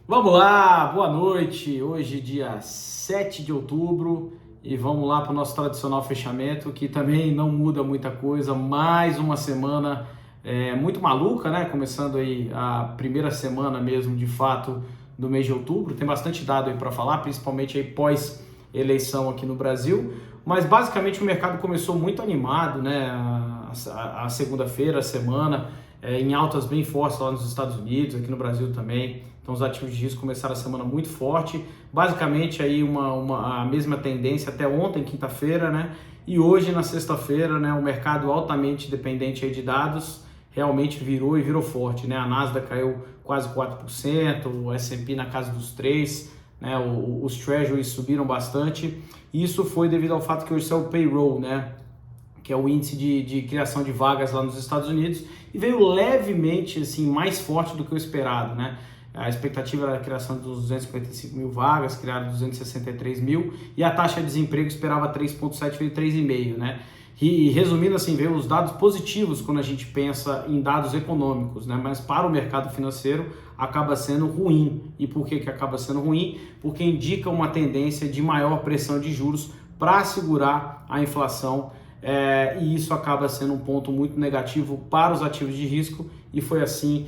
Vamos lá, boa noite. Hoje, dia 7 de outubro, e vamos lá para o nosso tradicional fechamento, que também não muda muita coisa. Mais uma semana muito maluca, né? Começando aí a primeira semana mesmo, de fato, do mês de outubro. Tem bastante dado aí para falar, principalmente aí pós-eleição aqui no Brasil. Mas basicamente o mercado começou muito animado, né? A segunda-feira, a semana, em altas bem fortes lá nos Estados Unidos, aqui no Brasil também. Então os ativos de risco começaram a semana muito forte, basicamente aí a mesma tendência até ontem, quinta-feira, né? E hoje, na sexta-feira, né, o mercado altamente dependente aí de dados realmente virou forte, né? A Nasdaq caiu quase 4%, o S&P na casa dos 3%, né? Os Treasuries subiram bastante. Isso foi devido ao fato que hoje saiu o payroll, né? Que é o índice de criação de vagas lá nos Estados Unidos, e veio levemente assim, mais forte do que o esperado, né? A expectativa era a criação de 255 mil vagas, criaram 263 mil, e a taxa de desemprego esperava 3,7, veio 3,5, né? E resumindo assim, veio os dados positivos quando a gente pensa em dados econômicos, né? Mas para o mercado financeiro acaba sendo ruim. E por que acaba sendo ruim? Porque indica uma tendência de maior pressão de juros para segurar a inflação. E isso acaba sendo um ponto muito negativo para os ativos de risco, e foi assim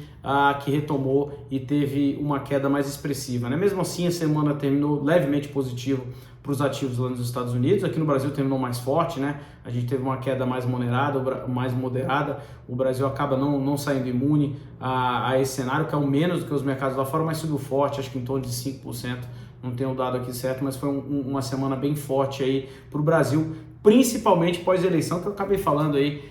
que retomou e teve uma queda mais expressiva, né? Mesmo assim, a semana terminou levemente positivo para os ativos lá nos Estados Unidos. Aqui no Brasil terminou mais forte, né? A gente teve uma queda mais moderada. O Brasil acaba não saindo imune a esse cenário, que é o menos do que os mercados lá fora, mas subiu forte, acho que em torno de 5%. Não tenho o dado aqui certo, mas foi uma semana bem forte aí para o Brasil, principalmente pós-eleição, que eu acabei falando aí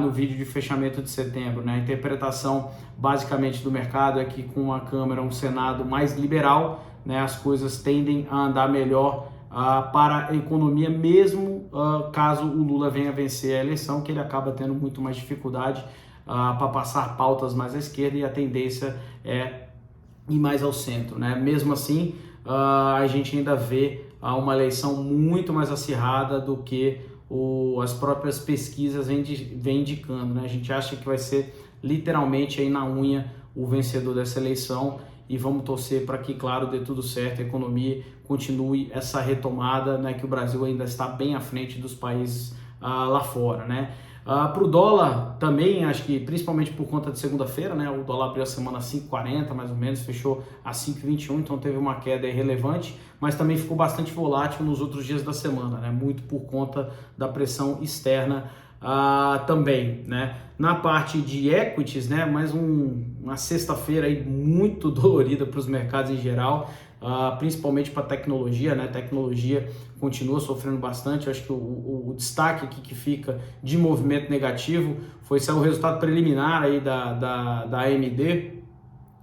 no vídeo de fechamento de setembro, né? A interpretação basicamente do mercado é que com a Câmara, um Senado mais liberal, né, as coisas tendem a andar melhor para a economia, mesmo caso o Lula venha vencer a eleição, que ele acaba tendo muito mais dificuldade para passar pautas mais à esquerda, e a tendência é ir mais ao centro, né? Mesmo assim, a gente ainda vê uma eleição muito mais acirrada do que as próprias pesquisas vêm indicando, né? A gente acha que vai ser literalmente aí na unha o vencedor dessa eleição, e vamos torcer para que, claro, dê tudo certo, a economia continue essa retomada, né? Que o Brasil ainda está bem à frente dos países lá fora, né? Para o dólar também, acho que principalmente por conta de segunda-feira, né? O dólar abriu a semana a 5,40 mais ou menos, fechou a 5,21, então teve uma queda relevante, mas também ficou bastante volátil nos outros dias da semana, né? Muito por conta da pressão externa também, né? Na parte de equities, né? Mais uma sexta-feira aí muito dolorida para os mercados em geral. Principalmente para tecnologia, né? Tecnologia continua sofrendo bastante. Eu acho que o destaque aqui que fica de movimento negativo foi o resultado preliminar aí da AMD,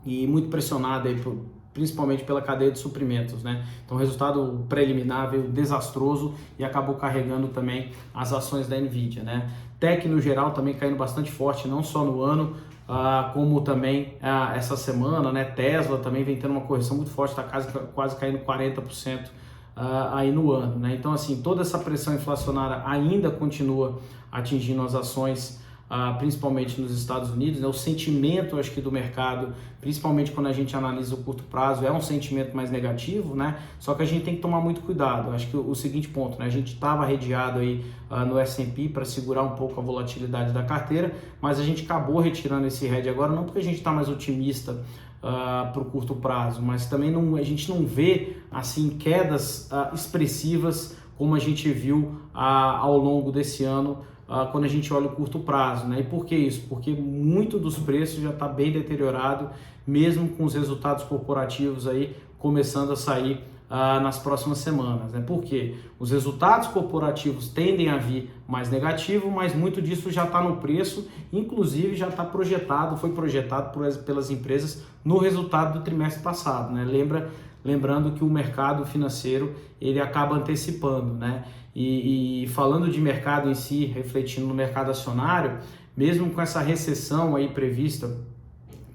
e muito pressionado aí principalmente pela cadeia de suprimentos, né? Então o resultado preliminar veio desastroso e acabou carregando também as ações da Nvidia, né? Tech no geral também caindo bastante forte, não só no ano, como também essa semana, né? Tesla também vem tendo uma correção muito forte, está quase caindo 40% aí no ano, né? Então assim, toda essa pressão inflacionária ainda continua atingindo as ações, principalmente nos Estados Unidos, né? O sentimento, acho que do mercado, principalmente quando a gente analisa o curto prazo, é um sentimento mais negativo, né? Só que a gente tem que tomar muito cuidado. Acho que o seguinte ponto, né? A gente estava redeado aí no S&P para segurar um pouco a volatilidade da carteira, mas a gente acabou retirando esse hedge agora, não porque a gente está mais otimista para o curto prazo, mas também a gente não vê assim quedas expressivas como a gente viu ao longo desse ano, quando a gente olha o curto prazo, né? E por que isso? Porque muito dos preços já está bem deteriorado, mesmo com os resultados corporativos aí começando a sair nas próximas semanas, né? Por quê? Os resultados corporativos tendem a vir mais negativo, mas muito disso já está no preço, inclusive já está foi projetado pelas empresas no resultado do trimestre passado, né? Lembrando que o mercado financeiro ele acaba antecipando, né? E falando de mercado em si, refletindo no mercado acionário, mesmo com essa recessão aí prevista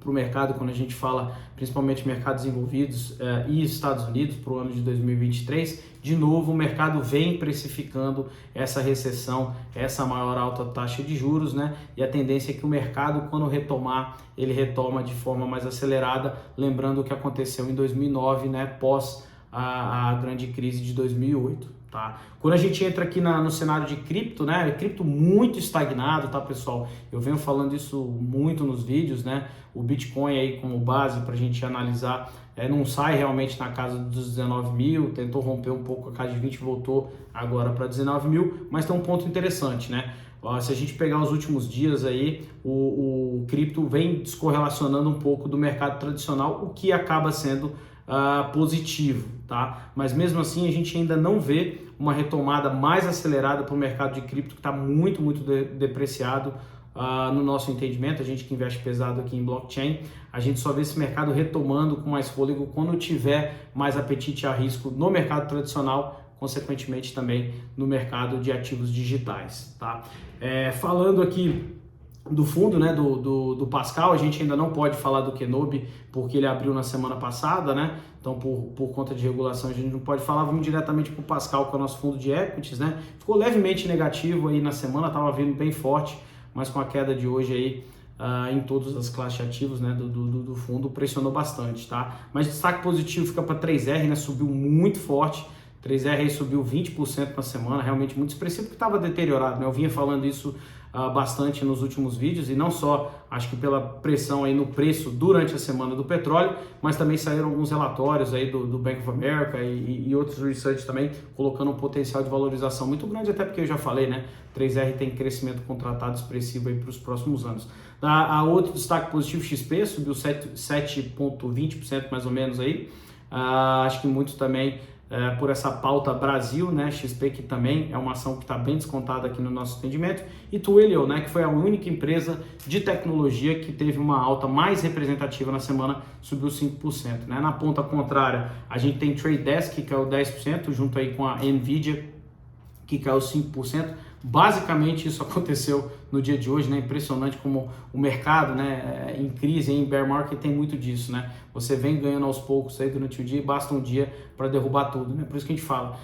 para o mercado quando a gente fala principalmente mercados envolvidos e Estados Unidos para o ano de 2023. De novo, o mercado vem precificando essa recessão, essa maior alta taxa de juros, né? E a tendência é que o mercado, quando retomar, ele retoma de forma mais acelerada, lembrando o que aconteceu em 2009, né? Pós a grande crise de 2008. Tá? Quando a gente entra aqui no cenário de cripto, né? Cripto muito estagnado, tá, pessoal? Eu venho falando isso muito nos vídeos, né? O Bitcoin aí como base para a gente analisar, não sai realmente na casa dos 19 mil, tentou romper um pouco a casa de 20, voltou agora para 19 mil, mas tem um ponto interessante, né? Se a gente pegar os últimos dias aí, o cripto vem descorrelacionando um pouco do mercado tradicional, o que acaba sendo positivo, tá? Mas mesmo assim a gente ainda não vê uma retomada mais acelerada para o mercado de cripto, que está muito depreciado no nosso entendimento. A gente que investe pesado aqui em blockchain, a gente só vê esse mercado retomando com mais fôlego quando tiver mais apetite a risco no mercado tradicional, consequentemente também no mercado de ativos digitais, tá? Falando aqui do fundo, né, do Pascal, a gente ainda não pode falar do Kenobi porque ele abriu na semana passada, né? Então por conta de regulação a gente não pode falar. Vamos diretamente para o Pascal, que é o nosso fundo de equities, né? Ficou levemente negativo aí na semana, estava vindo bem forte, mas com a queda de hoje aí em todas as classes de ativos, né, do fundo, pressionou bastante, tá? Mas destaque positivo fica para 3R, né? Subiu muito forte. 3R aí subiu 20% na semana, realmente muito expressivo, porque estava deteriorado, né? Eu vinha falando isso bastante nos últimos vídeos, e não só, acho que pela pressão aí no preço durante a semana do petróleo, mas também saíram alguns relatórios aí do Bank of America e outros research também, colocando um potencial de valorização muito grande, até porque eu já falei, né? 3R tem crescimento contratado expressivo aí para os próximos anos. Outro destaque positivo, XP subiu 7,20% mais ou menos aí, acho que muito também por essa pauta Brasil, né? XP, que também é uma ação que está bem descontada aqui no nosso entendimento, e Twilio, né? Que foi a única empresa de tecnologia que teve uma alta mais representativa na semana, subiu 5%, né? Na ponta contrária, a gente tem Trade Desk, que caiu 10%, junto aí com a Nvidia, que caiu 5%. Basicamente isso aconteceu no dia de hoje, né? Impressionante como o mercado, né, em crise, em bear market, tem muito disso, né? Você vem ganhando aos poucos aí durante o dia e basta um dia para derrubar tudo, né? Por isso que a gente fala,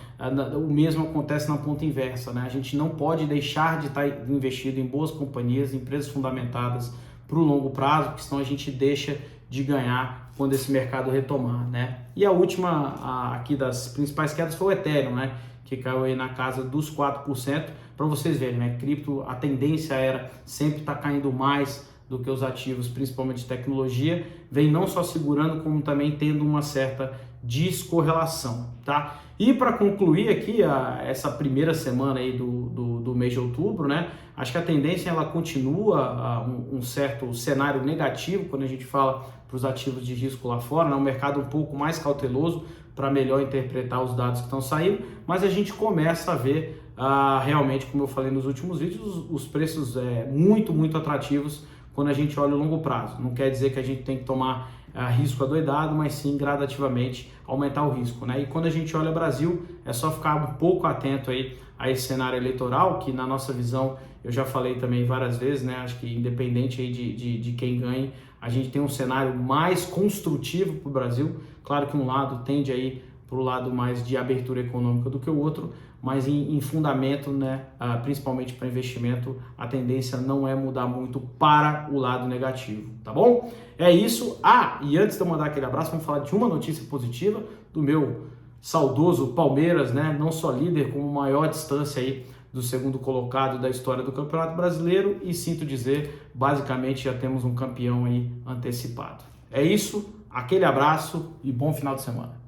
o mesmo acontece na ponta inversa, né? A gente não pode deixar de estar investido em boas companhias, empresas fundamentadas para o longo prazo, porque senão a gente deixa de ganhar quando esse mercado retomar, né? E a última aqui das principais quedas foi o Ethereum, né? Que caiu aí na casa dos 4%, para vocês verem, né? Cripto, a tendência era sempre estar caindo mais do que os ativos, principalmente de tecnologia, vem não só segurando, como também tendo uma certa descorrelação, tá? E para concluir aqui essa primeira semana aí do mês de outubro, né? Acho que a tendência ela continua um certo cenário negativo quando a gente fala para os ativos de risco lá fora, né? Um mercado um pouco mais cauteloso para melhor interpretar os dados que estão saindo, mas a gente começa a ver realmente, como eu falei nos últimos vídeos, os preços muito atrativos quando a gente olha o longo prazo. Não quer dizer que a gente tem que tomar risco adoidado, mas sim gradativamente aumentar o risco, né? E quando a gente olha o Brasil, é só ficar um pouco atento aí a esse cenário eleitoral, que na nossa visão, eu já falei também várias vezes, né? Acho que independente aí de quem ganhe, a gente tem um cenário mais construtivo para o Brasil. Claro que um lado tende aí para o lado mais de abertura econômica do que o outro, mas em fundamento, né, principalmente para investimento, a tendência não é mudar muito para o lado negativo, tá bom? É isso. E antes de eu mandar aquele abraço, vamos falar de uma notícia positiva do meu saudoso Palmeiras, né? Não só líder, como maior distância aí do segundo colocado da história do Campeonato Brasileiro, e sinto dizer, basicamente já temos um campeão aí antecipado. É isso, aquele abraço e bom final de semana.